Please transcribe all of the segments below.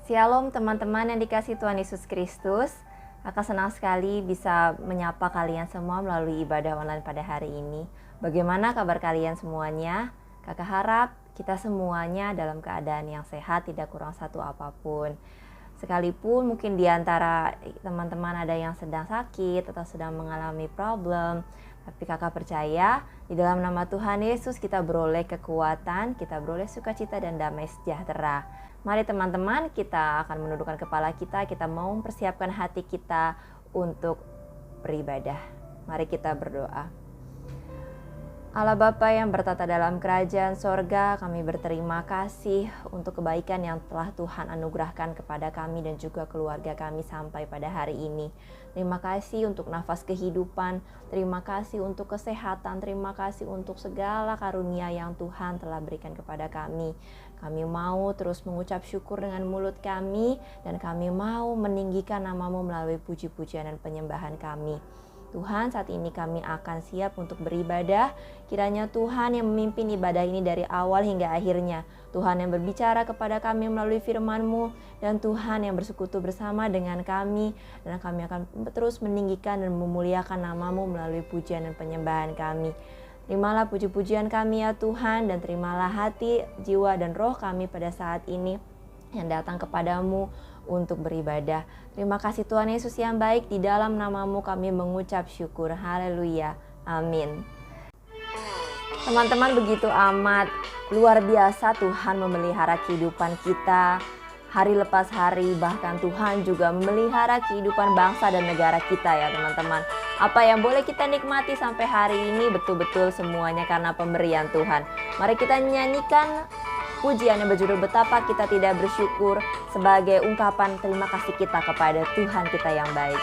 Shalom teman-teman yang dikasihi Tuhan Yesus Kristus. Kakak senang sekali bisa menyapa kalian semua melalui ibadah online pada hari ini. Bagaimana kabar kalian semuanya? Kakak harap kita semuanya dalam keadaan yang sehat, tidak kurang satu apapun. Sekalipun mungkin di antara teman-teman ada yang sedang sakit atau sedang mengalami problem, tapi kakak percaya di dalam nama Tuhan Yesus kita beroleh kekuatan, kita beroleh sukacita dan damai sejahtera. Mari teman-teman, kita akan menundukkan kepala kita mau mempersiapkan hati kita untuk beribadah. Mari kita berdoa. Allah Bapa yang bertata dalam kerajaan sorga, kami berterima kasih untuk kebaikan yang telah Tuhan anugerahkan kepada kami dan juga keluarga kami sampai pada hari ini. Terima kasih untuk nafas kehidupan, terima kasih untuk kesehatan, terima kasih untuk segala karunia yang Tuhan telah berikan kepada kami. Kami mau terus mengucap syukur dengan mulut kami dan kami mau meninggikan nama-Mu melalui puji-pujian dan penyembahan kami. Tuhan, saat ini kami akan siap untuk beribadah. Kiranya Tuhan yang memimpin ibadah ini dari awal hingga akhirnya. Tuhan yang berbicara kepada kami melalui firman-Mu. Dan Tuhan yang bersekutu bersama dengan kami. Dan kami akan terus meninggikan dan memuliakan nama-Mu melalui pujian dan penyembahan kami. Terimalah puji-pujian kami ya Tuhan. Dan terimalah hati, jiwa dan roh kami pada saat ini yang datang kepadamu untuk beribadah. Terima kasih Tuhan Yesus yang baik, di dalam nama-Mu kami mengucap syukur. Haleluya. Amin. Teman-teman, begitu amat luar biasa Tuhan memelihara kehidupan kita hari lepas hari, bahkan Tuhan juga memelihara kehidupan bangsa dan negara kita ya teman-teman. Apa yang boleh kita nikmati sampai hari ini betul-betul semuanya karena pemberian Tuhan. Mari kita nyanyikan pujian yang berjudul Betapa Kita Tidak Bersyukur sebagai ungkapan terima kasih kita kepada Tuhan kita yang baik.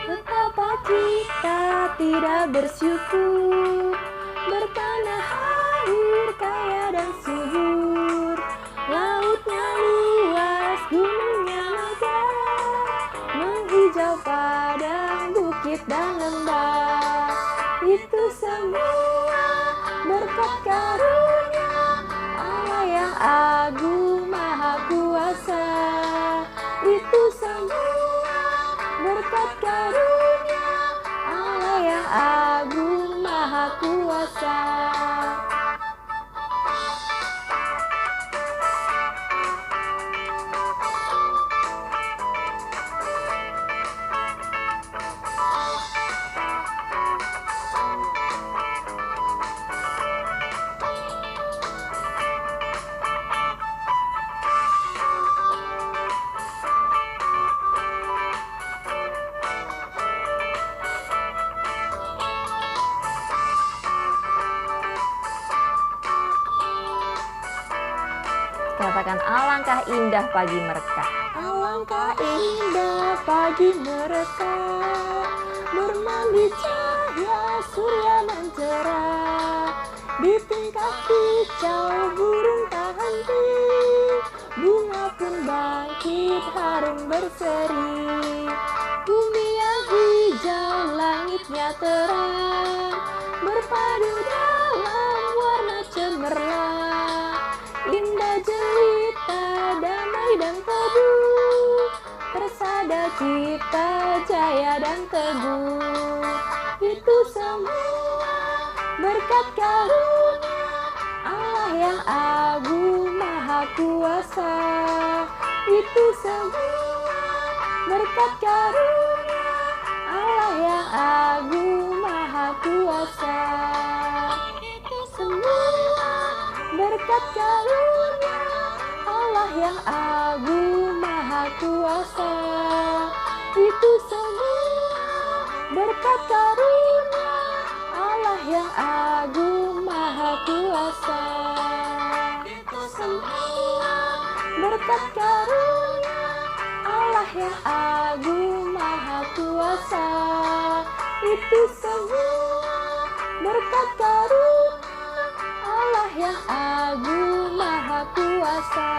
Betapa kita tidak bersyukur, bertanah air kaya dan subur, lautnya luas, gunungnya megah, menghijau padang, bukit dan lembah. Itu semua berkat karunia Allah yang agung maha kuasa. Itu semua berkat karunia Allah yang agung maha kuasa. Katakan alangkah indah pagi mereka. Alangkah indah pagi mereka, bermandi cahaya surya dan cerah. Di tingkat kicau burung tak henti, bunga pun bangkit harum berseri. Bumi yang hijau langitnya terang, berpadu dalam warna cemerlang. Indah jelita, damai dan teduh, persada cipta, jaya dan teguh. Itu semua berkat karunia Allah yang agung maha kuasa. Itu semua berkat karunia Allah yang agung maha kuasa. Itu semua berkat karunia Allah yang agung maha kuasa. Itu semua berkat karunia Allah yang agung maha kuasa. Itu semua berkat karunia Allah yang agung maha kuasa. Itu semua berkat karunia Allah yang agung maha kuasa.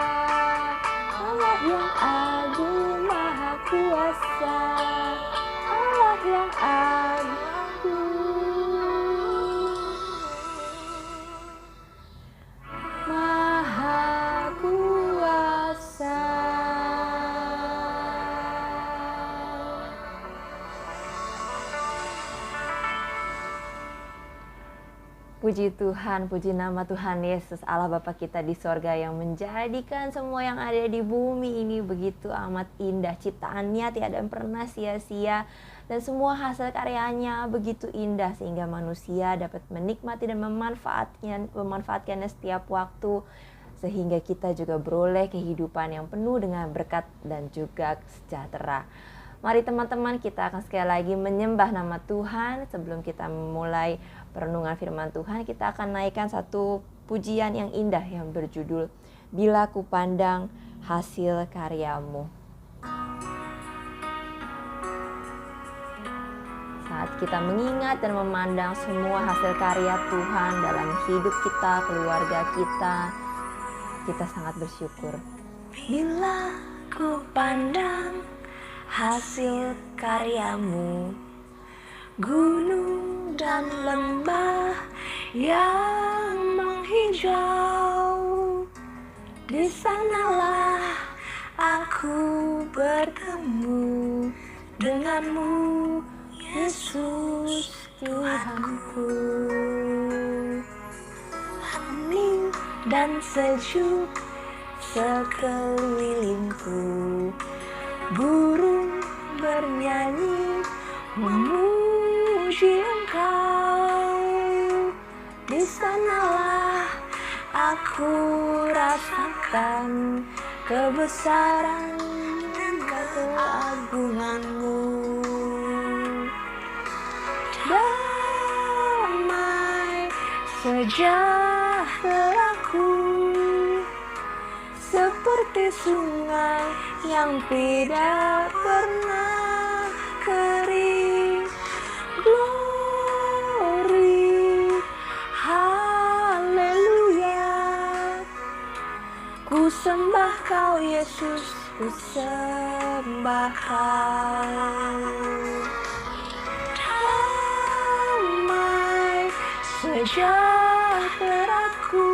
Allah yang agung maha kuasa. Allah yang agung maha kuasa. Puji Tuhan, puji nama Tuhan Yesus, Allah Bapa kita di sorga yang menjadikan semua yang ada di bumi ini begitu amat indah. Ciptaannya tiada pernah sia-sia dan semua hasil karyanya begitu indah sehingga manusia dapat menikmati dan memanfaatkannya setiap waktu. Sehingga kita juga beroleh kehidupan yang penuh dengan berkat dan juga sejahtera. Mari teman-teman, kita akan sekali lagi menyembah nama Tuhan. Sebelum kita memulai perenungan firman Tuhan, kita akan naikkan satu pujian yang indah yang berjudul Bila Ku Pandang Hasil Karyamu. Saat kita mengingat dan memandang semua hasil karya Tuhan dalam hidup kita, keluarga kita sangat bersyukur. Bila ku pandang hasil karyamu, gunung dan lembah yang menghijau, di sanalah aku bertemu denganmu, Yesus Tuhanku. Hening dan sejuk sekelilingku, burung bernyanyi memuji Engkau. Di sanalah aku rasakan kebesaran dan keagungan-Mu. Damai sejahteraku seperti sungai yang tidak pernah kering. Glory, haleluya. Ku sembah Kau Yesus, ku sembah Kau. Damai sejahteraku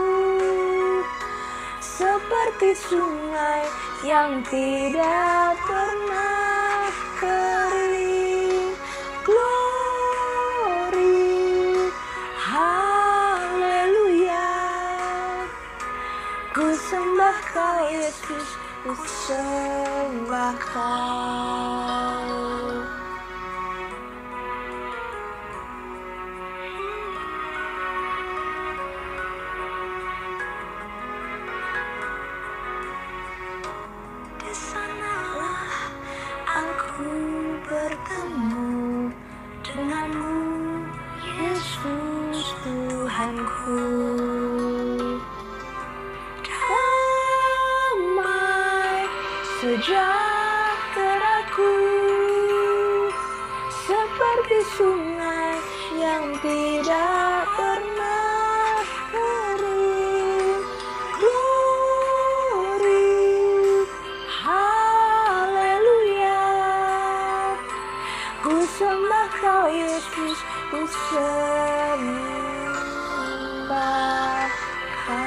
seperti sungai yang tidak pernah kering. Glory, haleluya. Ku sembah Kau Yesus, ku sembah Kau. Bertemu denganmu, Yesus Tuhanku. Damai sejahteraku seperti sungai yang tidak pernah kering. Glory, haleluya. Ku sembah Kau Yesus, ku sembah Kau.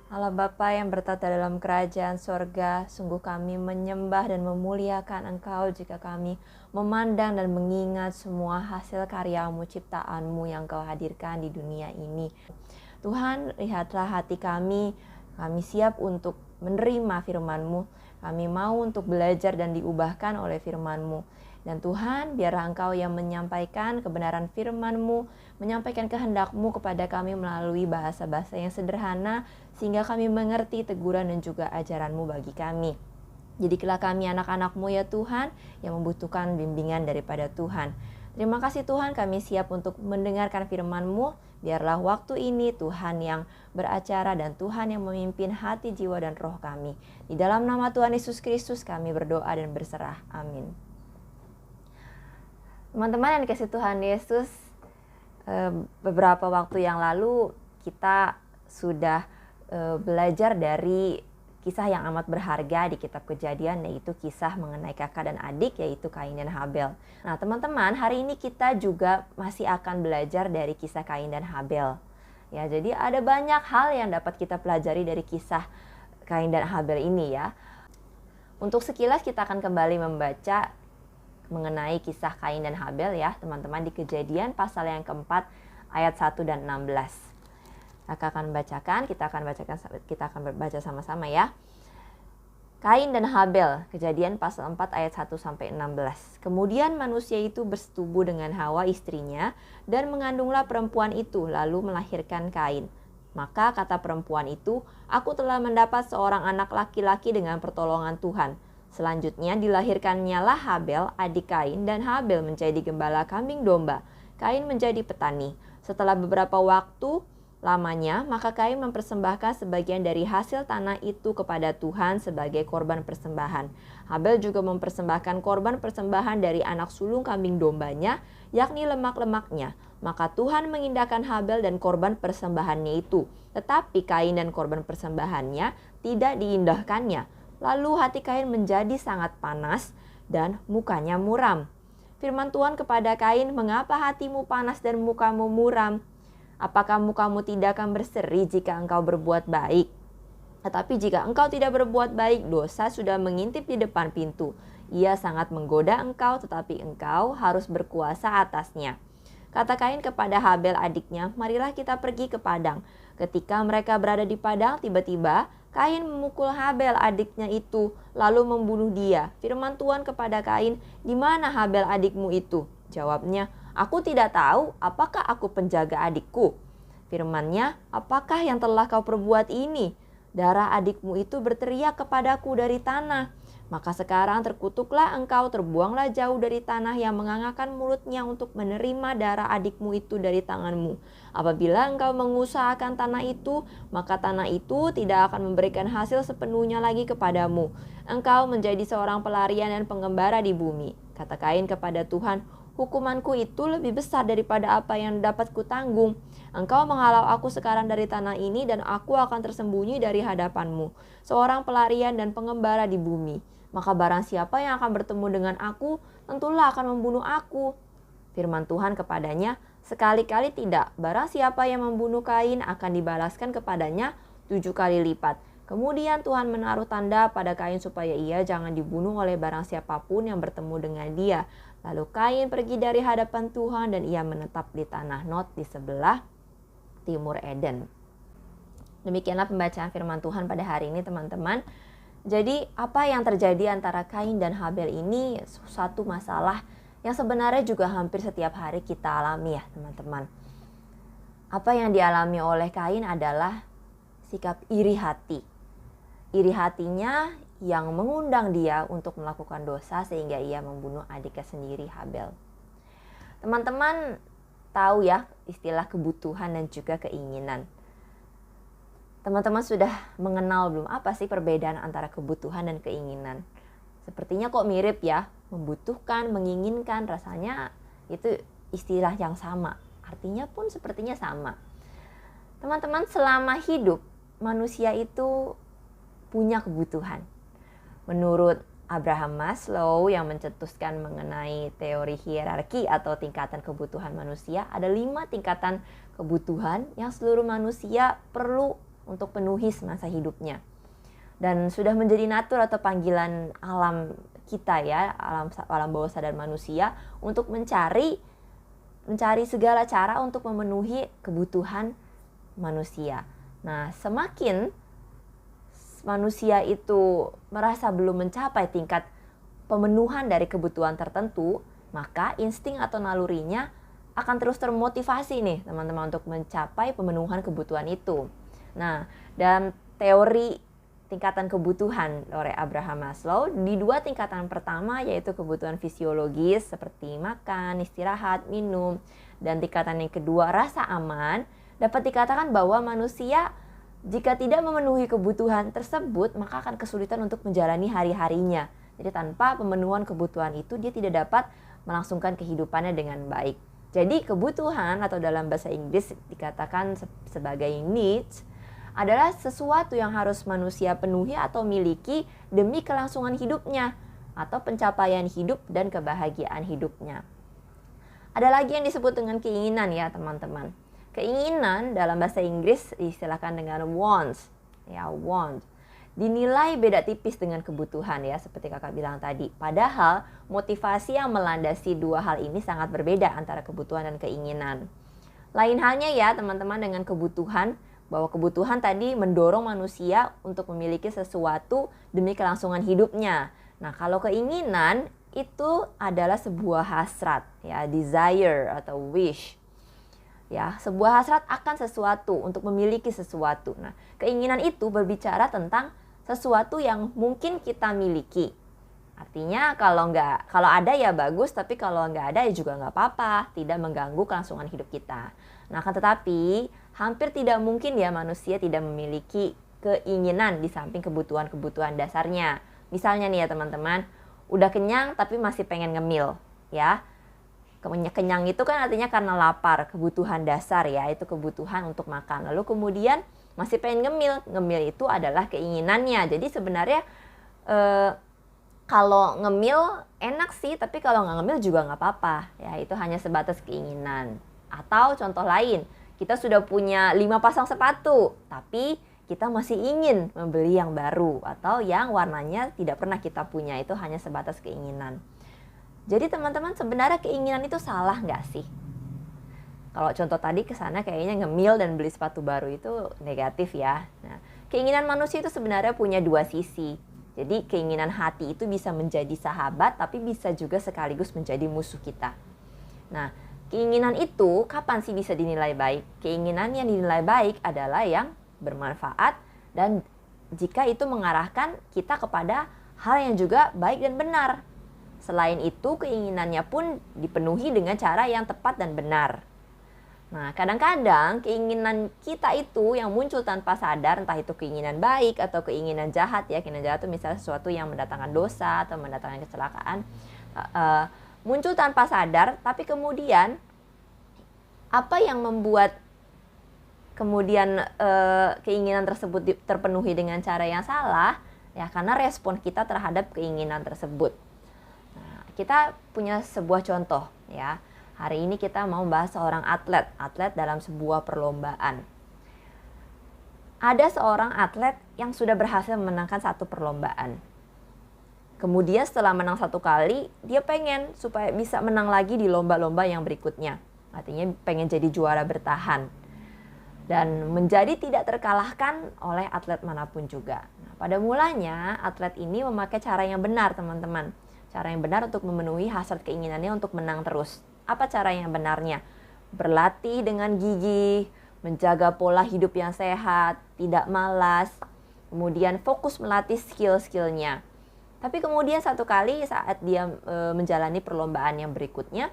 Allah Bapa yang bertata dalam kerajaan sorga, sungguh kami menyembah dan memuliakan Engkau jika kami memandang dan mengingat semua hasil karya-Mu, ciptaan-Mu yang Kau hadirkan di dunia ini. Tuhan, lihatlah hati kami siap untuk menerima firman-Mu. Kami mau untuk belajar dan diubahkan oleh firman-Mu. Dan Tuhan, biarlah Engkau yang menyampaikan kebenaran firman-Mu, menyampaikan kehendak-Mu kepada kami melalui bahasa-bahasa yang sederhana, sehingga kami mengerti teguran dan juga ajaran-Mu bagi kami. Jadilah kami anak-anak-Mu ya Tuhan, yang membutuhkan bimbingan daripada Tuhan. Terima kasih Tuhan, kami siap untuk mendengarkan firman-Mu. Biarlah waktu ini Tuhan yang beracara dan Tuhan yang memimpin hati, jiwa, dan roh kami. Di dalam nama Tuhan Yesus Kristus kami berdoa dan berserah. Amin. Teman-teman yang dikasih Tuhan Yesus, beberapa waktu yang lalu kita sudah belajar dari kisah yang amat berharga di kitab Kejadian, yaitu kisah mengenai kakak dan adik, yaitu Kain dan Habel. Nah teman-teman, hari ini kita juga masih akan belajar dari kisah Kain dan Habel. Ya, jadi ada banyak hal yang dapat kita pelajari dari kisah Kain dan Habel ini ya. Untuk sekilas kita akan kembali membaca mengenai kisah Kain dan Habel ya teman-teman di Kejadian pasal yang keempat ayat 1 dan 16. Kakak akan bacakan, kita akan baca sama-sama ya. Kain dan Habel, Kejadian pasal 4 ayat 1 sampai 16. Kemudian manusia itu bersetubuh dengan Hawa istrinya dan mengandunglah perempuan itu lalu melahirkan Kain. Maka kata perempuan itu, aku telah mendapat seorang anak laki-laki dengan pertolongan Tuhan. Selanjutnya dilahirkannya lah Habel, adik Kain, dan Habel menjadi gembala kambing domba. Kain menjadi petani. Setelah beberapa waktu lamanya, maka Kain mempersembahkan sebagian dari hasil tanah itu kepada Tuhan sebagai korban persembahan. Habel juga mempersembahkan korban persembahan dari anak sulung kambing dombanya, yakni lemak-lemaknya. Maka Tuhan mengindahkan Habel dan korban persembahannya itu, tetapi Kain dan korban persembahannya tidak diindahkannya. Lalu hati Kain menjadi sangat panas dan mukanya muram. Firman Tuhan kepada Kain, mengapa hatimu panas dan mukamu muram? Apakah mukamu tidak akan berseri jika engkau berbuat baik? Tetapi jika engkau tidak berbuat baik, dosa sudah mengintip di depan pintu. Ia sangat menggoda engkau, tetapi engkau harus berkuasa atasnya. Kata Kain kepada Habel adiknya, marilah kita pergi ke padang. Ketika mereka berada di padang, tiba-tiba Kain memukul Habel adiknya itu, lalu membunuh dia. Firman Tuhan kepada Kain, di mana Habel adikmu itu? Jawabnya, aku tidak tahu, apakah aku penjaga adikku? Firman-Nya, apakah yang telah kau perbuat ini? Darah adikmu itu berteriak kepadaku dari tanah. Maka sekarang terkutuklah engkau, terbuanglah jauh dari tanah yang mengangakkan mulutnya untuk menerima darah adikmu itu dari tanganmu. Apabila engkau mengusahakan tanah itu, maka tanah itu tidak akan memberikan hasil sepenuhnya lagi kepadamu. Engkau menjadi seorang pelarian dan pengembara di bumi. Kata Kain kepada Tuhan, hukumanku itu lebih besar daripada apa yang dapat kutanggung. Engkau menghalau aku sekarang dari tanah ini dan aku akan tersembunyi dari hadapanmu, seorang pelarian dan pengembara di bumi. Maka barang siapa yang akan bertemu dengan aku, tentulah akan membunuh aku. Firman Tuhan kepadanya, sekali-kali tidak. Barang siapa yang membunuh Kain akan dibalaskan kepadanya 7 kali lipat. Kemudian Tuhan menaruh tanda pada Kain supaya ia jangan dibunuh oleh barang siapapun yang bertemu dengan dia. Lalu Kain pergi dari hadapan Tuhan dan ia menetap di tanah Nod di sebelah timur Eden. Demikianlah pembacaan firman Tuhan pada hari ini teman-teman. Jadi apa yang terjadi antara Kain dan Habel ini suatu masalah yang sebenarnya juga hampir setiap hari kita alami ya teman-teman. Apa yang dialami oleh Kain adalah sikap iri hati. Iri hatinya yang mengundang dia untuk melakukan dosa sehingga ia membunuh adiknya sendiri Habel. Teman-teman tahu ya istilah kebutuhan dan juga keinginan. Teman-teman sudah mengenal belum apa sih perbedaan antara kebutuhan dan keinginan? Sepertinya kok mirip ya, membutuhkan, menginginkan, rasanya itu istilah yang sama. Artinya pun sepertinya sama. Teman-teman, selama hidup manusia itu punya kebutuhan. Menurut Abraham Maslow yang mencetuskan mengenai teori hierarki atau tingkatan kebutuhan manusia, ada 5 tingkatan kebutuhan yang seluruh manusia perlu untuk penuhi semasa hidupnya. Dan sudah menjadi natur atau panggilan alam kita ya, alam bawah sadar manusia untuk mencari segala cara untuk memenuhi kebutuhan manusia. Nah, semakin manusia itu merasa belum mencapai tingkat pemenuhan dari kebutuhan tertentu, maka insting atau nalurinya akan terus termotivasi nih teman-teman untuk mencapai pemenuhan kebutuhan itu. Nah, dalam teori tingkatan kebutuhan oleh Abraham Maslow, di 2 tingkatan pertama yaitu kebutuhan fisiologis seperti makan, istirahat, minum, dan tingkatan yang kedua rasa aman, dapat dikatakan bahwa manusia jika tidak memenuhi kebutuhan tersebut maka akan kesulitan untuk menjalani hari-harinya. Jadi tanpa pemenuhan kebutuhan itu dia tidak dapat melangsungkan kehidupannya dengan baik. Jadi kebutuhan atau dalam bahasa Inggris dikatakan sebagai needs adalah sesuatu yang harus manusia penuhi atau miliki demi kelangsungan hidupnya atau pencapaian hidup dan kebahagiaan hidupnya. Ada lagi yang disebut dengan keinginan ya teman-teman. Keinginan dalam bahasa Inggris istilahkan dengan wants. Ya, want. dinilai beda tipis dengan kebutuhan ya, seperti kakak bilang tadi. Padahal motivasi yang melandasi dua hal ini sangat berbeda antara kebutuhan dan keinginan. Lain halnya ya teman-teman dengan kebutuhan, bahwa kebutuhan tadi mendorong manusia untuk memiliki sesuatu demi kelangsungan hidupnya. Nah, kalau keinginan itu adalah sebuah hasrat ya, desire atau wish. Ya, sebuah hasrat akan sesuatu, untuk memiliki sesuatu. Nah, keinginan itu berbicara tentang sesuatu yang mungkin kita miliki. Artinya kalau ada ya bagus, tapi kalau nggak ada ya juga nggak apa-apa, tidak mengganggu kelangsungan hidup kita. Nah, kan tetapi hampir tidak mungkin ya manusia tidak memiliki keinginan di samping kebutuhan-kebutuhan dasarnya. Misalnya nih ya teman-teman, udah kenyang tapi masih pengen ngemil ya. Kenyang itu kan artinya karena lapar, kebutuhan dasar ya, itu kebutuhan untuk makan. Lalu kemudian masih pengen ngemil, ngemil itu adalah keinginannya. Jadi sebenarnya kalau ngemil enak sih, tapi kalau nggak ngemil juga nggak apa-apa ya, itu hanya sebatas keinginan. Atau contoh lain, kita sudah punya 5 pasang sepatu, tapi kita masih ingin membeli yang baru atau yang warnanya tidak pernah kita punya, itu hanya sebatas keinginan. Jadi teman-teman, sebenarnya keinginan itu salah nggak sih? Kalau contoh tadi kesana kayaknya ngemil dan beli sepatu baru itu negatif ya. Nah, keinginan manusia itu sebenarnya punya dua sisi. Jadi keinginan hati itu bisa menjadi sahabat, tapi bisa juga sekaligus menjadi musuh kita. Nah, keinginan itu kapan sih bisa dinilai baik? Keinginan yang dinilai baik adalah yang bermanfaat dan jika itu mengarahkan kita kepada hal yang juga baik dan benar. Selain itu, keinginannya pun dipenuhi dengan cara yang tepat dan benar. Nah, kadang-kadang keinginan kita itu yang muncul tanpa sadar, entah itu keinginan baik atau keinginan jahat ya. Keinginan jahat itu misalnya sesuatu yang mendatangkan dosa atau mendatangkan kecelakaan, muncul tanpa sadar, tapi kemudian apa yang membuat kemudian keinginan tersebut terpenuhi dengan cara yang salah? Ya, karena respon kita terhadap keinginan tersebut. Nah, kita punya sebuah contoh ya. Hari ini kita mau bahas seorang atlet dalam sebuah perlombaan. Ada seorang atlet yang sudah berhasil memenangkan satu perlombaan. Kemudian setelah menang satu kali, dia pengen supaya bisa menang lagi di lomba-lomba yang berikutnya. Artinya pengen jadi juara bertahan. Dan menjadi tidak terkalahkan oleh atlet manapun juga. Nah, pada mulanya atlet ini memakai cara yang benar teman-teman. Cara yang benar untuk memenuhi hasrat keinginannya untuk menang terus. Apa cara yang benarnya? Berlatih dengan gigih, menjaga pola hidup yang sehat, tidak malas, kemudian fokus melatih skill-skillnya. Tapi kemudian satu kali saat dia menjalani perlombaan yang berikutnya,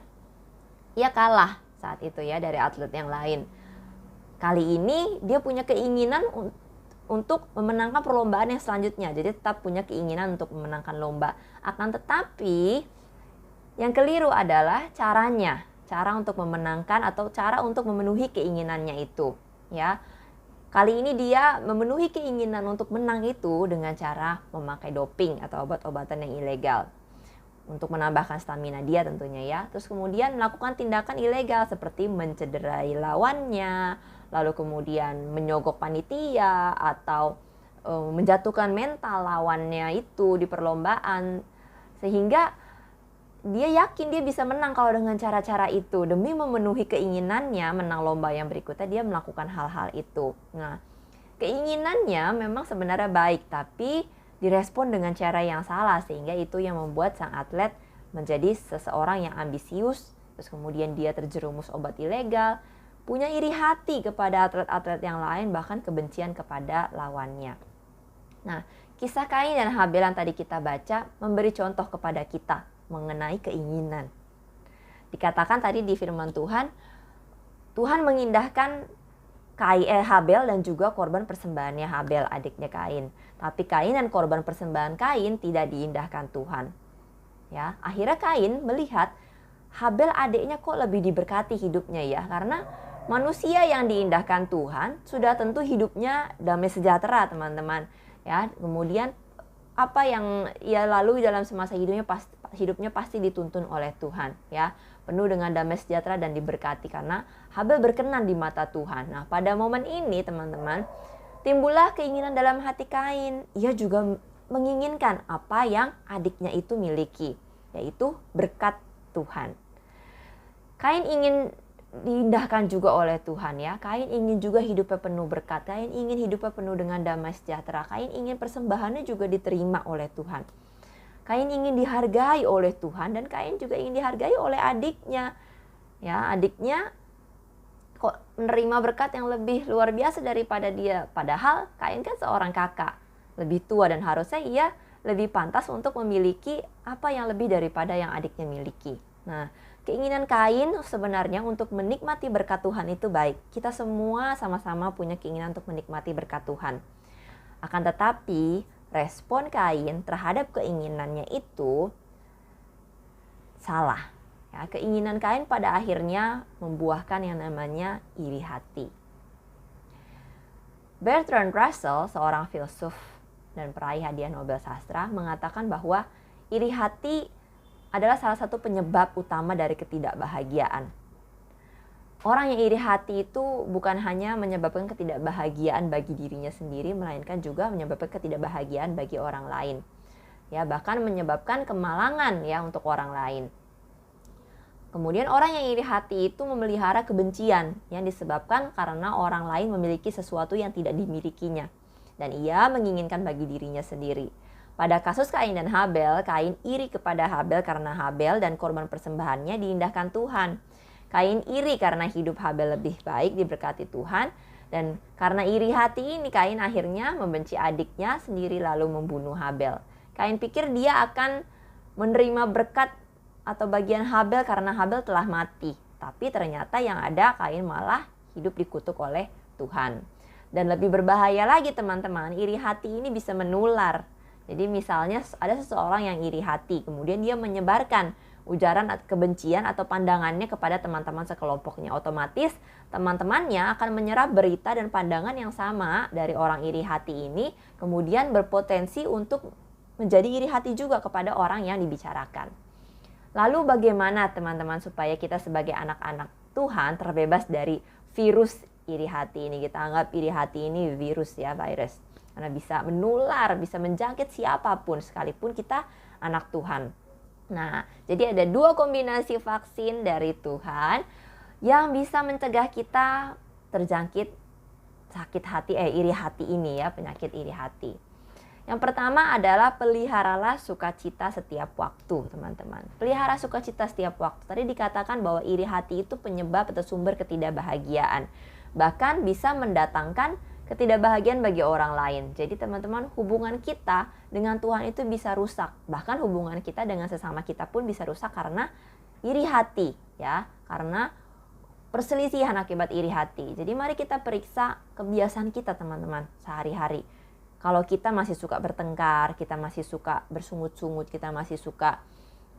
ia kalah saat itu ya dari atlet yang lain. Kali ini dia punya keinginan untuk memenangkan perlombaan yang selanjutnya. Jadi tetap punya keinginan untuk memenangkan lomba. Akan tetapi yang keliru adalah caranya, cara untuk memenangkan atau cara untuk memenuhi keinginannya itu, ya. Kali ini dia memenuhi keinginan untuk menang itu dengan cara memakai doping atau obat-obatan yang ilegal untuk menambahkan stamina dia tentunya ya. Terus kemudian melakukan tindakan ilegal seperti mencederai lawannya, lalu kemudian menyogok panitia atau menjatuhkan mental lawannya itu di perlombaan, sehingga dia yakin dia bisa menang kalau dengan cara-cara itu. Demi memenuhi keinginannya menang lomba yang berikutnya, dia melakukan hal-hal itu. Nah, keinginannya memang sebenarnya baik, tapi direspon dengan cara yang salah, sehingga itu yang membuat sang atlet menjadi seseorang yang ambisius, terus kemudian dia terjerumus obat ilegal, punya iri hati kepada atlet-atlet yang lain, bahkan kebencian kepada lawannya. Nah, kisah Kain dan Habel yang tadi kita baca memberi contoh kepada kita mengenai keinginan. Dikatakan tadi di firman Tuhan, Tuhan mengindahkan Habel dan juga korban persembahannya Habel, adiknya Kain. Tapi Kain dan korban persembahan Kain tidak diindahkan Tuhan. Ya, akhirnya Kain melihat Habel adiknya kok lebih diberkati hidupnya ya, karena manusia yang diindahkan Tuhan sudah tentu hidupnya damai sejahtera, teman-teman. Ya, kemudian apa yang ia lalui dalam semasa hidupnya pasti dituntun oleh Tuhan ya, penuh dengan damai sejahtera dan diberkati karena Habel berkenan di mata Tuhan. Nah, pada momen ini teman-teman, Timbullah keinginan dalam hati Kain. Ia juga menginginkan apa yang adiknya itu miliki, yaitu berkat Tuhan. Kain ingin diindahkan juga oleh Tuhan ya. Kain ingin juga hidupnya penuh berkat. Kain ingin hidupnya penuh dengan damai sejahtera. Kain ingin persembahannya juga diterima oleh Tuhan. Kain ingin dihargai oleh Tuhan dan Kain juga ingin dihargai oleh adiknya. Ya, adiknya kok menerima berkat yang lebih luar biasa daripada dia. Padahal Kain kan seorang kakak, lebih tua dan harusnya ia lebih pantas untuk memiliki apa yang lebih daripada yang adiknya miliki. Nah, keinginan Kain sebenarnya untuk menikmati berkat Tuhan itu baik. Kita semua sama-sama punya keinginan untuk menikmati berkat Tuhan. Akan tetapi, respon Kain terhadap keinginannya itu salah. Ya, keinginan Kain pada akhirnya membuahkan yang namanya iri hati. Bertrand Russell, seorang filsuf dan peraih hadiah Nobel sastra, mengatakan bahwa iri hati adalah salah satu penyebab utama dari ketidakbahagiaan. Orang yang iri hati itu bukan hanya menyebabkan ketidakbahagiaan bagi dirinya sendiri, melainkan juga menyebabkan ketidakbahagiaan bagi orang lain. Ya, bahkan menyebabkan kemalangan ya untuk orang lain. Kemudian orang yang iri hati itu memelihara kebencian yang disebabkan karena orang lain memiliki sesuatu yang tidak dimilikinya. Dan ia menginginkan bagi dirinya sendiri. Pada kasus Kain dan Habel, Kain iri kepada Habel karena Habel dan korban persembahannya diindahkan Tuhan. Kain iri karena hidup Habel lebih baik diberkati Tuhan. Dan karena iri hati ini Kain akhirnya membenci adiknya sendiri lalu membunuh Habel. Kain pikir dia akan menerima berkat atau bagian Habel karena Habel telah mati. Tapi ternyata yang ada Kain malah hidup dikutuk oleh Tuhan. Dan lebih berbahaya lagi teman-teman, iri hati ini bisa menular. Jadi misalnya ada seseorang yang iri hati, kemudian dia menyebarkan ujaran kebencian atau pandangannya kepada teman-teman sekelompoknya. Otomatis teman-temannya akan menyerap berita dan pandangan yang sama dari orang iri hati ini, kemudian berpotensi untuk menjadi iri hati juga kepada orang yang dibicarakan. Lalu bagaimana teman-teman supaya kita sebagai anak-anak Tuhan terbebas dari virus iri hati ini? Kita anggap iri hati ini virus ya, virus. Karena bisa menular, bisa menjangkit siapapun sekalipun kita anak Tuhan. Nah, jadi ada dua kombinasi vaksin dari Tuhan yang bisa mencegah kita terjangkit sakit hati, iri hati ini ya, penyakit iri hati. Yang pertama adalah peliharalah sukacita setiap waktu, teman-teman. Pelihara sukacita setiap waktu. Tadi dikatakan bahwa iri hati itu penyebab atau sumber ketidakbahagiaan. Bahkan bisa mendatangkan ketidakbahagiaan bagi orang lain. Jadi teman-teman, hubungan kita dengan Tuhan itu bisa rusak. Bahkan hubungan kita dengan sesama kita pun bisa rusak karena iri hati, ya. Karena perselisihan akibat iri hati. Jadi mari kita periksa kebiasaan kita, teman-teman, sehari-hari. Kalau kita masih suka bertengkar, kita masih suka bersungut-sungut, kita masih suka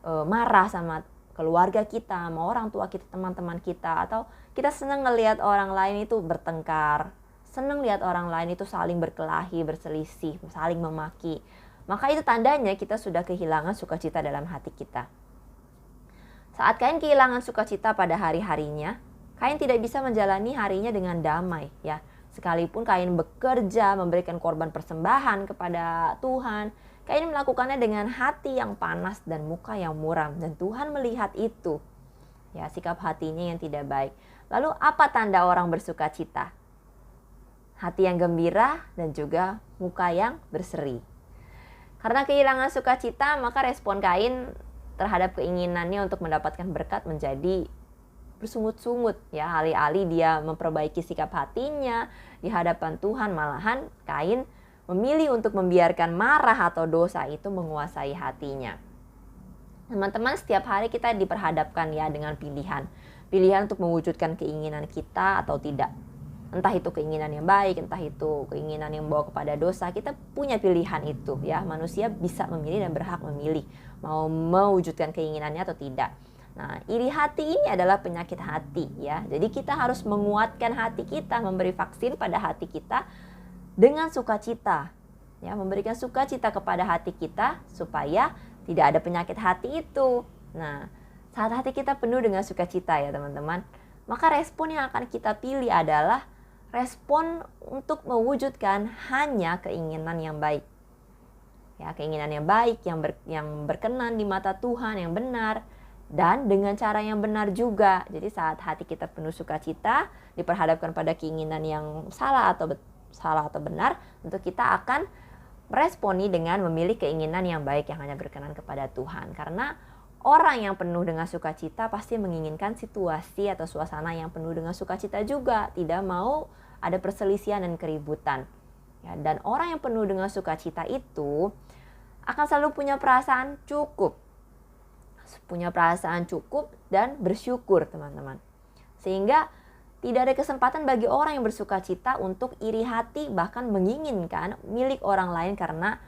marah sama keluarga kita, sama orang tua kita, teman-teman kita, atau kita senang ngelihat orang lain itu bertengkar, senang lihat orang lain itu saling berkelahi, berselisih, saling memaki, maka itu tandanya kita sudah kehilangan sukacita dalam hati kita. Saat Kain kehilangan sukacita pada hari-harinya, Kain tidak bisa menjalani harinya dengan damai, ya. Sekalipun Kain bekerja, memberikan korban persembahan kepada Tuhan, Kain melakukannya dengan hati yang panas dan muka yang muram. Dan Tuhan melihat itu, ya, sikap hatinya yang tidak baik. Lalu apa tanda orang bersuka cita? Hati yang gembira dan juga muka yang berseri. Karena kehilangan sukacita, maka respon Kain terhadap keinginannya untuk mendapatkan berkat menjadi bersungut-sungut, ya. Alih-alih dia memperbaiki sikap hatinya di hadapan Tuhan, malahan Kain memilih untuk membiarkan marah atau dosa itu menguasai hatinya. Teman-teman, setiap hari kita diperhadapkan ya dengan pilihan untuk mewujudkan keinginan kita atau tidak. Entah itu keinginan yang baik, entah itu keinginan yang membawa kepada dosa, kita punya pilihan itu, ya. Manusia bisa memilih dan berhak memilih mau mewujudkan keinginannya atau tidak. Nah, iri hati ini adalah penyakit hati, ya. Jadi kita harus menguatkan hati kita, memberi vaksin pada hati kita dengan sukacita, ya, memberikan sukacita kepada hati kita supaya tidak ada penyakit hati itu. Nah, saat hati kita penuh dengan sukacita ya teman-teman, maka respon yang akan kita pilih adalah respon untuk mewujudkan hanya keinginan yang baik. Ya, keinginan yang baik, yang berkenan di mata Tuhan, yang benar, dan dengan cara yang benar juga. Jadi saat hati kita penuh sukacita, diperhadapkan pada keinginan yang salah atau benar, tentu kita akan meresponi dengan memilih keinginan yang baik yang hanya berkenan kepada Tuhan. Karena orang yang penuh dengan sukacita pasti menginginkan situasi atau suasana yang penuh dengan sukacita juga, tidak mau ada perselisihan dan keributan. Ya, dan orang yang penuh dengan sukacita itu akan selalu punya perasaan cukup. Punya perasaan cukup dan bersyukur, teman-teman. Sehingga tidak ada kesempatan bagi orang yang bersukacita untuk iri hati, bahkan menginginkan milik orang lain karena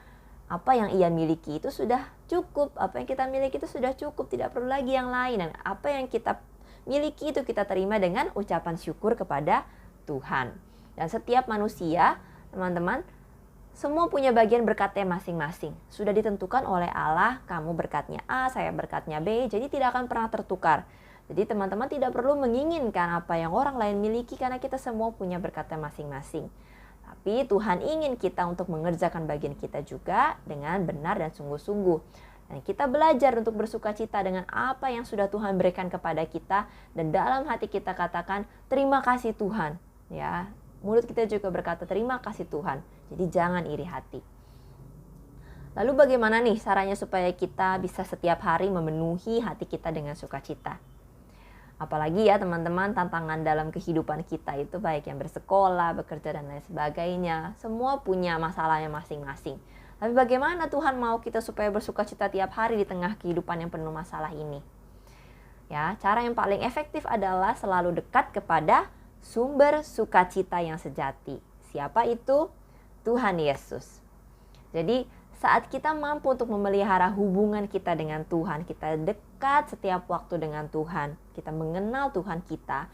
apa yang ia miliki itu sudah cukup. Apa yang kita miliki itu sudah cukup, tidak perlu lagi yang lain. Dan apa yang kita miliki itu kita terima dengan ucapan syukur kepada Tuhan. Dan setiap manusia, teman-teman, semua punya bagian berkatnya masing-masing. Sudah ditentukan oleh Allah, kamu berkatnya A, saya berkatnya B, jadi tidak akan pernah tertukar. Jadi teman-teman tidak perlu menginginkan apa yang orang lain miliki karena kita semua punya berkatnya masing-masing. Tapi Tuhan ingin kita untuk mengerjakan bagian kita juga dengan benar dan sungguh-sungguh. Dan kita belajar untuk bersukacita dengan apa yang sudah Tuhan berikan kepada kita. Dan dalam hati kita katakan, terima kasih Tuhan. Ya, mulut kita juga berkata, terima kasih Tuhan. Jadi jangan iri hati. Lalu bagaimana nih caranya supaya kita bisa setiap hari memenuhi hati kita dengan sukacita? Apalagi ya teman-teman, tantangan dalam kehidupan kita itu baik yang bersekolah, bekerja dan lain sebagainya. Semua punya masalahnya masing-masing. Tapi bagaimana Tuhan mau kita supaya bersukacita tiap hari di tengah kehidupan yang penuh masalah ini? Ya, cara yang paling efektif adalah selalu dekat kepada sumber sukacita yang sejati. Siapa itu? Tuhan Yesus. Jadi saat kita mampu untuk memelihara hubungan kita dengan Tuhan, kita dekat setiap waktu dengan Tuhan, kita mengenal Tuhan kita,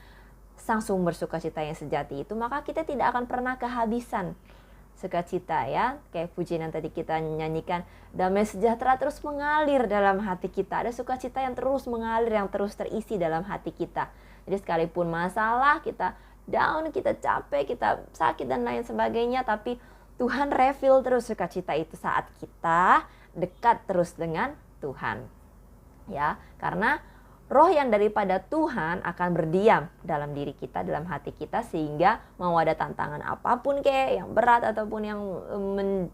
sang sumber sukacita yang sejati itu, maka kita tidak akan pernah kehabisan sukacita ya. Kayak pujian yang tadi kita nyanyikan, damai sejahtera terus mengalir dalam hati kita. Ada sukacita yang terus mengalir, yang terus terisi dalam hati kita. Jadi sekalipun masalah, kita down, kita capek, kita sakit dan lain sebagainya, tapi Tuhan refill terus sukacita itu saat kita dekat terus dengan Tuhan. Ya, karena roh yang daripada Tuhan akan berdiam dalam diri kita, dalam hati kita, sehingga mau ada tantangan apapun kayak yang berat ataupun yang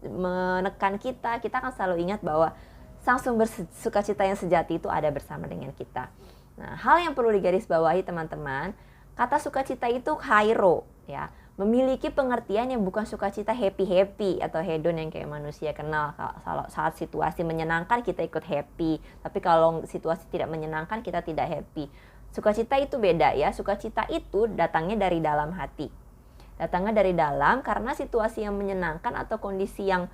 menekan kita, kita akan selalu ingat bahwa sang sumber sukacita yang sejati itu ada bersama dengan kita. Nah, hal yang perlu digarisbawahi teman-teman, kata sukacita itu kairo, ya. Memiliki pengertian yang bukan sukacita happy-happy atau hedon yang kayak manusia kenal. Kalau saat situasi menyenangkan kita ikut happy, tapi kalau situasi tidak menyenangkan kita tidak happy. Sukacita itu beda ya. Sukacita itu datangnya dari dalam hati. Datangnya dari dalam karena situasi yang menyenangkan atau kondisi yang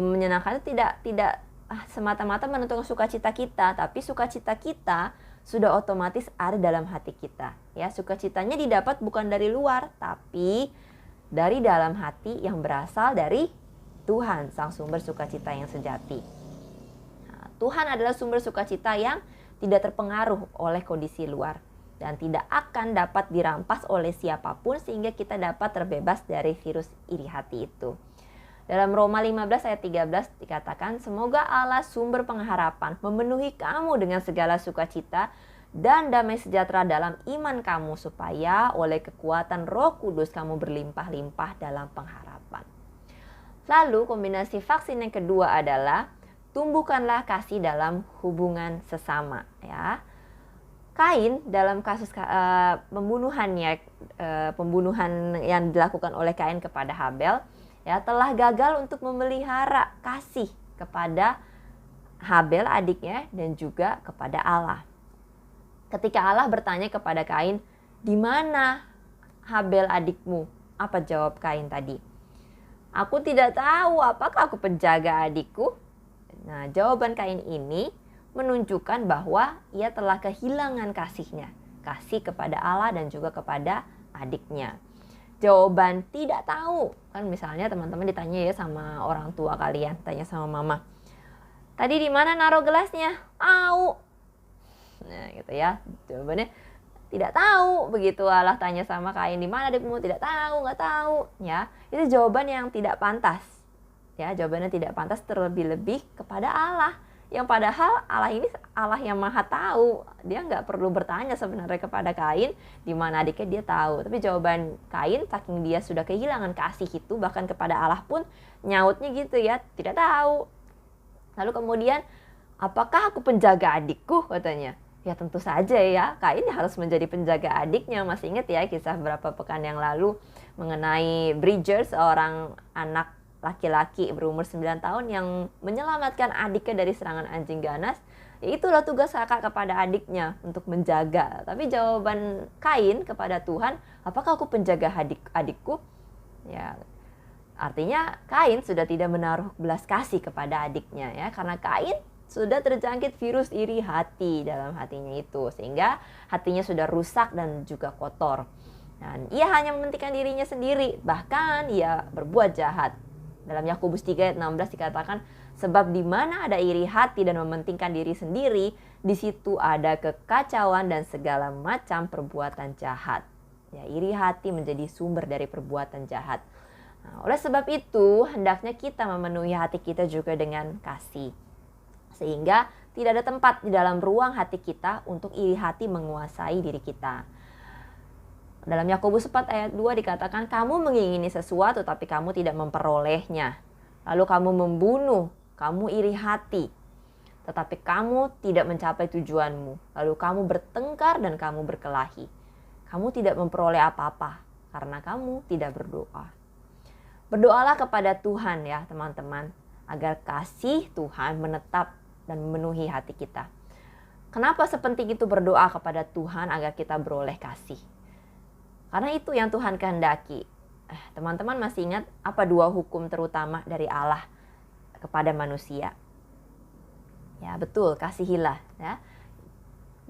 menyenangkan itu tidak semata-mata menentukan sukacita kita, tapi sukacita kita sudah otomatis ada dalam hati kita. Ya, sukacitanya didapat bukan dari luar, tapi dari dalam hati yang berasal dari Tuhan, sang sumber sukacita yang sejati. Nah, Tuhan adalah sumber sukacita yang tidak terpengaruh oleh kondisi luar dan tidak akan dapat dirampas oleh siapapun sehingga kita dapat terbebas dari virus iri hati itu. Dalam Roma 15 ayat 13 dikatakan, semoga Allah sumber pengharapan memenuhi kamu dengan segala sukacita dan damai sejahtera dalam iman kamu supaya oleh kekuatan Roh Kudus kamu berlimpah-limpah dalam pengharapan. Lalu kombinasi vaksin yang kedua adalah tumbuhkanlah kasih dalam hubungan sesama. Ya, Kain dalam kasus pembunuhan yang dilakukan oleh Kain kepada Habel, ya, telah gagal untuk memelihara kasih kepada Habel adiknya dan juga kepada Allah. Ketika Allah bertanya kepada Kain, di mana Habel adikmu? Apa jawab Kain tadi? Aku tidak tahu, apakah aku penjaga adikku? Nah, jawaban Kain ini menunjukkan bahwa ia telah kehilangan kasihnya, kasih kepada Allah dan juga kepada adiknya. Jawaban tidak tahu, kan misalnya teman-teman ditanya ya sama orang tua kalian, tanya sama mama, tadi di mana naruh gelasnya? Tahu. Nah gitu ya, jawabannya Tidak tahu. Begitu Allah tanya sama Kain, di mana adikmu? Tidak tahu, nggak tahu. Ya, itu jawaban yang tidak pantas. Ya, jawabannya tidak pantas, terlebih-lebih kepada Allah. Yang padahal Allah ini Allah yang maha tahu. Dia nggak perlu bertanya sebenarnya kepada Kain di mana adiknya, dia tahu. Tapi jawaban Kain, saking dia sudah kehilangan kasih itu, bahkan kepada Allah pun nyautnya gitu ya, tidak tahu. Lalu kemudian, apakah aku penjaga adikku, katanya. Ya tentu saja ya, Kain harus menjadi penjaga adiknya. Masih ingat ya kisah beberapa pekan yang lalu mengenai Bridger, seorang anak laki-laki berumur 9 tahun yang menyelamatkan adiknya dari serangan anjing ganas. Ya, itulah tugas kakak kepada adiknya untuk menjaga. Tapi jawaban Kain kepada Tuhan, apakah aku penjaga adikku? Ya, artinya Kain sudah tidak menaruh belas kasih kepada adiknya ya, karena Kain sudah terjangkit virus iri hati dalam hatinya itu, sehingga hatinya sudah rusak dan juga kotor. Dan ia hanya mementingkan dirinya sendiri, bahkan ia berbuat jahat. Dalam Yakobus 3 ayat 16 dikatakan, sebab di mana ada iri hati dan mementingkan diri sendiri, di situ ada kekacauan dan segala macam perbuatan jahat. Ya, iri hati menjadi sumber dari perbuatan jahat. Nah, oleh sebab itu, hendaknya kita memenuhi hati kita juga dengan kasih. Sehingga tidak ada tempat di dalam ruang hati kita untuk iri hati menguasai diri kita. Dalam Yakobus 4 ayat 2 dikatakan, kamu mengingini sesuatu tapi kamu tidak memperolehnya. Lalu kamu membunuh, kamu iri hati, tetapi kamu tidak mencapai tujuanmu. Lalu kamu bertengkar dan kamu berkelahi. Kamu tidak memperoleh apa-apa karena kamu tidak berdoa. Berdoalah kepada Tuhan ya teman-teman, agar kasih Tuhan menetap dan memenuhi hati kita. Kenapa sepenting itu berdoa kepada Tuhan agar kita beroleh kasih? Karena itu yang Tuhan kehendaki. Teman-teman masih ingat apa dua hukum terutama dari Allah kepada manusia? Ya betul, kasihilah ya.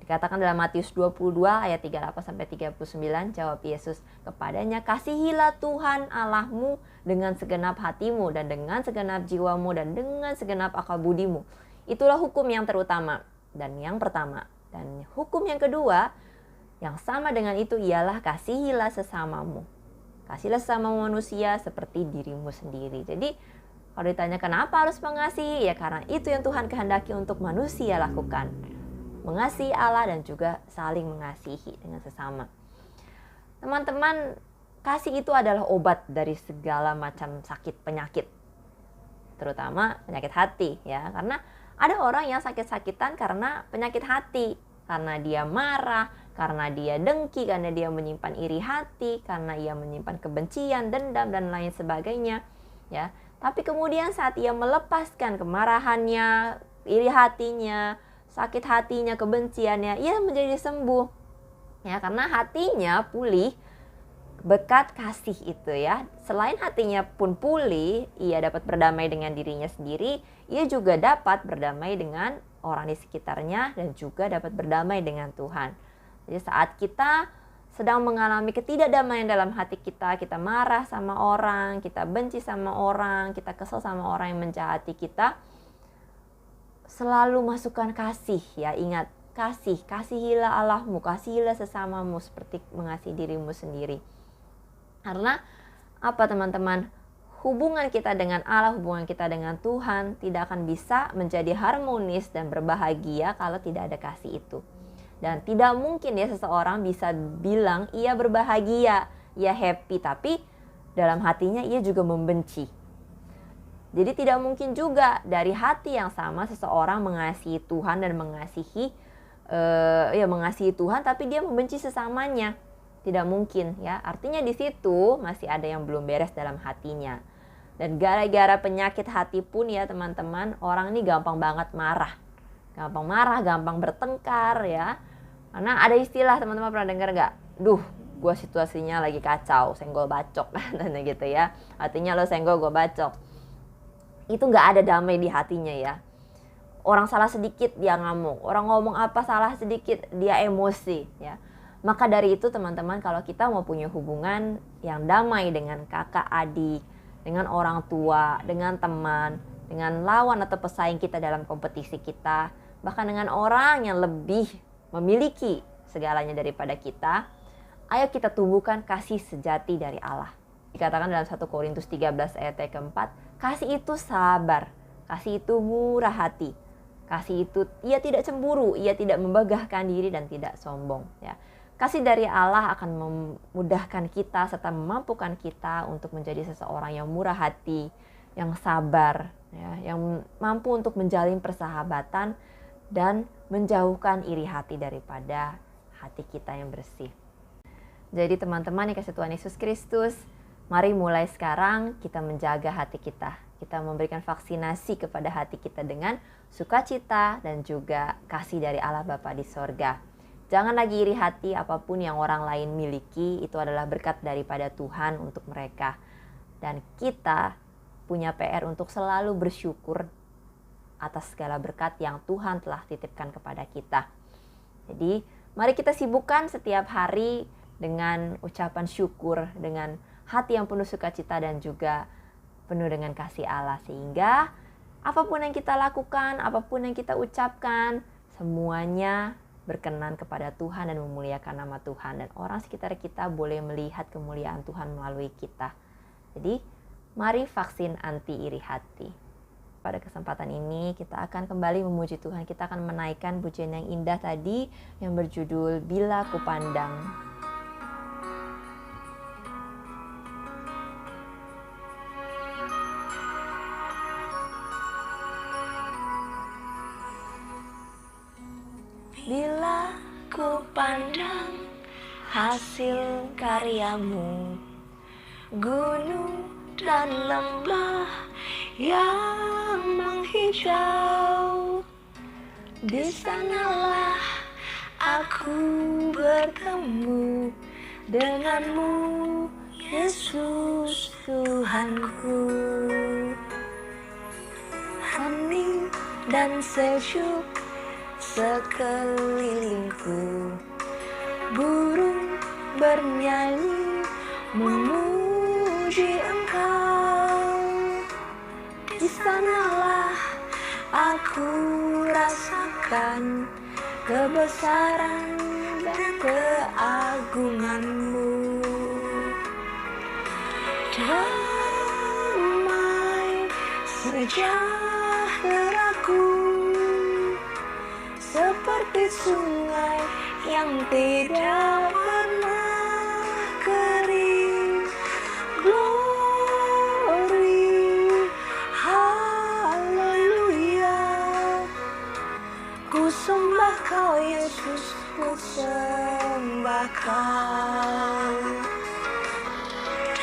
Dikatakan dalam Matius 22 ayat 38-39, jawab Yesus kepadanya, kasihilah Tuhan Allahmu dengan segenap hatimu dan dengan segenap jiwamu dan dengan segenap akal budimu. Itulah hukum yang terutama dan yang pertama. Dan hukum yang kedua yang sama dengan itu ialah kasihilah sesamamu. Kasihilah sesama manusia seperti dirimu sendiri. Jadi kalau ditanya kenapa harus mengasihi, ya karena itu yang Tuhan kehendaki untuk manusia lakukan. Mengasihi Allah dan juga saling mengasihi dengan sesama. Teman-teman, kasih itu adalah obat dari segala macam sakit penyakit. Terutama penyakit hati ya. Karena ada orang yang sakit-sakitan karena penyakit hati. Karena dia marah, karena dia dengki, karena dia menyimpan iri hati, karena ia menyimpan kebencian, dendam, dan lain sebagainya. Ya, tapi kemudian saat ia melepaskan kemarahannya, iri hatinya, sakit hatinya, kebenciannya, ia menjadi sembuh. Ya, karena hatinya pulih berkat kasih itu ya. Selain hatinya pun pulih, ia dapat berdamai dengan dirinya sendiri, ia juga dapat berdamai dengan orang di sekitarnya dan juga dapat berdamai dengan Tuhan. Jadi saat kita sedang mengalami ketidakdamaian dalam hati kita, kita marah sama orang, kita benci sama orang, kita kesel sama orang yang menjahati kita, selalu masukkan kasih ya. Ingat, kasih, kasihilah Allahmu, kasihilah sesamamu seperti mengasihi dirimu sendiri. Karena apa teman-teman? Hubungan kita dengan Allah, hubungan kita dengan Tuhan tidak akan bisa menjadi harmonis dan berbahagia kalau tidak ada kasih itu. Dan tidak mungkin ya seseorang bisa bilang ia berbahagia, ia happy, tapi dalam hatinya ia juga membenci. Jadi tidak mungkin juga dari hati yang sama seseorang mengasihi Tuhan dan mengasihi Tuhan tapi dia membenci sesamanya. Tidak mungkin ya. Artinya di situ masih ada yang belum beres dalam hatinya. Dan gara-gara penyakit hati pun ya teman-teman, orang ini gampang banget marah. Gampang marah, gampang bertengkar ya. Karena ada istilah, teman-teman pernah dengar nggak? Duh, gue situasinya lagi kacau, senggol bacok. Gitu ya. Artinya lo senggol, gue bacok. Itu nggak ada damai di hatinya ya. Orang salah sedikit dia ngamuk. Orang ngomong apa salah sedikit dia emosi ya. Maka dari itu teman-teman, kalau kita mau punya hubungan yang damai dengan kakak adik, dengan orang tua, dengan teman, dengan lawan atau pesaing kita dalam kompetisi kita, bahkan dengan orang yang lebih memiliki segalanya daripada kita, ayo kita tumbuhkan kasih sejati dari Allah. Dikatakan dalam 1 Korintus 13 ayat yang keempat, kasih itu sabar, kasih itu murah hati, kasih itu ia tidak cemburu, ia tidak membanggakan diri dan tidak sombong. Ya. Kasih dari Allah akan memudahkan kita serta memampukan kita untuk menjadi seseorang yang murah hati, yang sabar, ya, yang mampu untuk menjalin persahabatan dan menjauhkan iri hati daripada hati kita yang bersih. Jadi teman-teman yang kasih Tuhan Yesus Kristus, mari mulai sekarang kita menjaga hati kita. Kita memberikan vaksinasi kepada hati kita dengan sukacita dan juga kasih dari Allah Bapa di sorga. Jangan lagi iri hati, apapun yang orang lain miliki, itu adalah berkat daripada Tuhan untuk mereka. Dan kita punya PR untuk selalu bersyukur atas segala berkat yang Tuhan telah titipkan kepada kita. Jadi, mari kita sibukkan setiap hari dengan ucapan syukur, dengan hati yang penuh sukacita dan juga penuh dengan kasih Allah. Sehingga apapun yang kita lakukan, apapun yang kita ucapkan, semuanya berkenan kepada Tuhan dan memuliakan nama Tuhan. Dan orang sekitar kita boleh melihat kemuliaan Tuhan melalui kita. Jadi, mari vaksin anti iri hati. Pada kesempatan ini kita akan kembali memuji Tuhan. Kita akan menaikkan pujian yang indah tadi yang berjudul Bila Kupandang. Bila ku pandang hasil karyamu, gunung dan lembah yang menghijau, di sanalah aku bertemu denganmu, Yesus Tuhanku. Hening dan sejuk sekelilingku, burung bernyanyi memuji Engkau. Di sanalah aku rasakan kebesaran dan keagungan-Mu. Damai sejahteraku seperti sungai yang tidak pernah kering. Glory, haleluya. Ku sembah Kau Yesus, ku sembah Kau.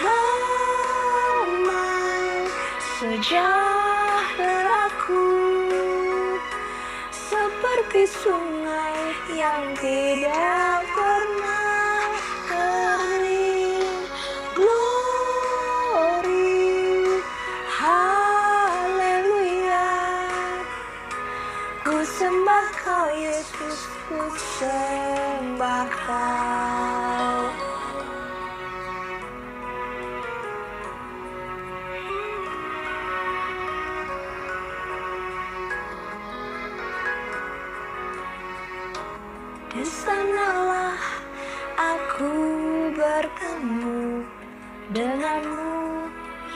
Damai sejahteraku seperti sungai yang tidak pernah kering. Glory, haleluya. Ku sembah Kau Yesus, ku sembah Kau. Di sanalah aku bertemu denganmu,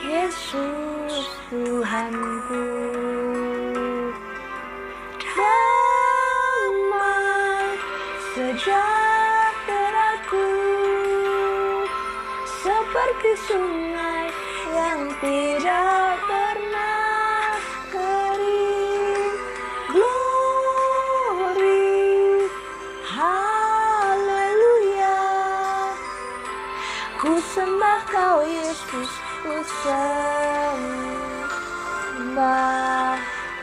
Yesus Tuhanku. Damai sejahteraku seperti sungai yang tidak pernah kering. Glory, haleluya. Ku sembah Kau Yesus, ku sembah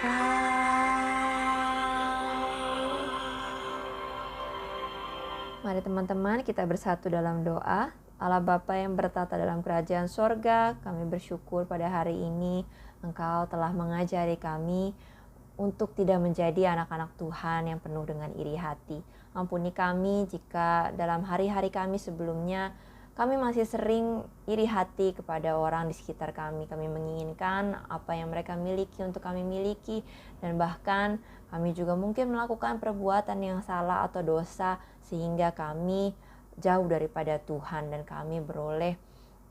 Kau. Mari teman-teman kita bersatu dalam doa. Allah Bapa yang bertata dalam kerajaan sorga, kami bersyukur pada hari ini Engkau telah mengajari kami untuk tidak menjadi anak-anak Tuhan yang penuh dengan iri hati. Ampuni kami jika dalam hari-hari kami sebelumnya Kami masih sering iri hati kepada orang di sekitar kami. Kami menginginkan apa yang mereka miliki untuk kami miliki, dan bahkan kami juga mungkin melakukan perbuatan yang salah atau dosa sehingga kami jauh daripada Tuhan dan kami beroleh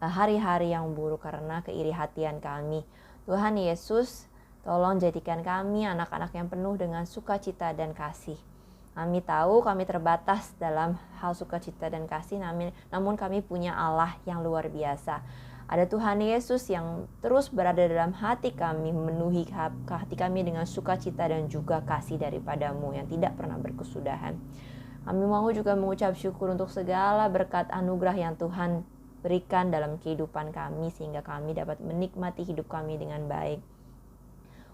hari-hari yang buruk karena keiri hatian kami. Tuhan Yesus, tolong jadikan kami anak-anak yang penuh dengan sukacita dan kasih. Kami tahu kami terbatas dalam hal sukacita dan kasih, namun kami punya Allah yang luar biasa. Ada Tuhan Yesus yang terus berada dalam hati kami, memenuhi hati kami dengan sukacita dan juga kasih daripadamu yang tidak pernah berkesudahan. Kami mau juga mengucap syukur untuk segala berkat anugerah yang Tuhan berikan dalam kehidupan kami, sehingga kami dapat menikmati hidup kami dengan baik.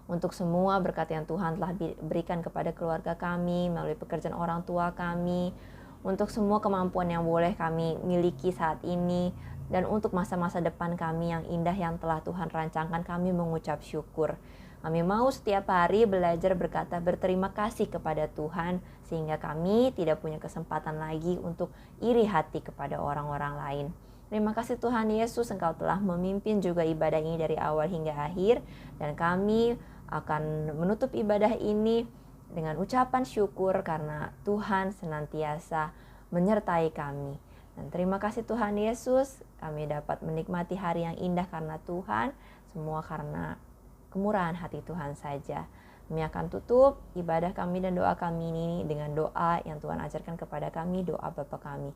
Untuk semua berkat yang Tuhan telah berikan kepada keluarga kami melalui pekerjaan orang tua kami, untuk semua kemampuan yang boleh kami miliki saat ini, dan untuk masa-masa depan kami yang indah yang telah Tuhan rancangkan, kami mengucap syukur. Kami mau setiap hari belajar berkata berterima kasih kepada Tuhan, sehingga kami tidak punya kesempatan lagi untuk iri hati kepada orang-orang lain. Terima kasih Tuhan Yesus, Engkau telah memimpin juga ibadah ini dari awal hingga akhir, dan kami akan menutup ibadah ini dengan ucapan syukur karena Tuhan senantiasa menyertai kami. Dan terima kasih Tuhan Yesus, kami dapat menikmati hari yang indah karena Tuhan, semua karena kemurahan hati Tuhan saja. Kami akan tutup ibadah kami dan doa kami ini dengan doa yang Tuhan ajarkan kepada kami, doa Bapa kami.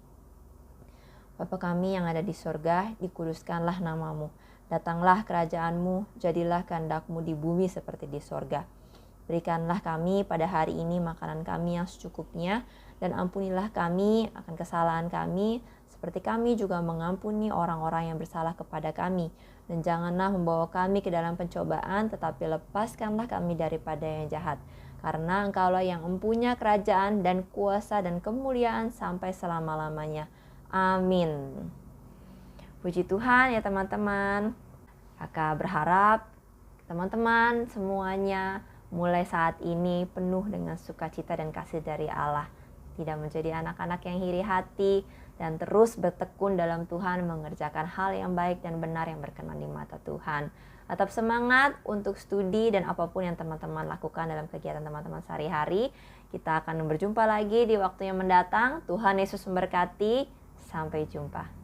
Bapa kami yang ada di sorga, dikuduskanlah namamu. Datanglah kerajaan-Mu, jadilah kehendak-Mu di bumi seperti di sorga. Berikanlah kami pada hari ini makanan kami yang secukupnya, dan ampunilah kami akan kesalahan kami, seperti kami juga mengampuni orang-orang yang bersalah kepada kami. Dan janganlah membawa kami ke dalam pencobaan, tetapi lepaskanlah kami daripada yang jahat. Karena Engkaulah yang mempunyai kerajaan dan kuasa dan kemuliaan sampai selama-lamanya. Amin. Puji Tuhan ya teman-teman. Kakak berharap teman-teman semuanya mulai saat ini penuh dengan sukacita dan kasih dari Allah. Tidak menjadi anak-anak yang iri hati dan terus bertekun dalam Tuhan, mengerjakan hal yang baik dan benar yang berkenan di mata Tuhan. Tetap semangat untuk studi dan apapun yang teman-teman lakukan dalam kegiatan teman-teman sehari-hari. Kita akan berjumpa lagi di waktu yang mendatang. Tuhan Yesus memberkati. Sampai jumpa.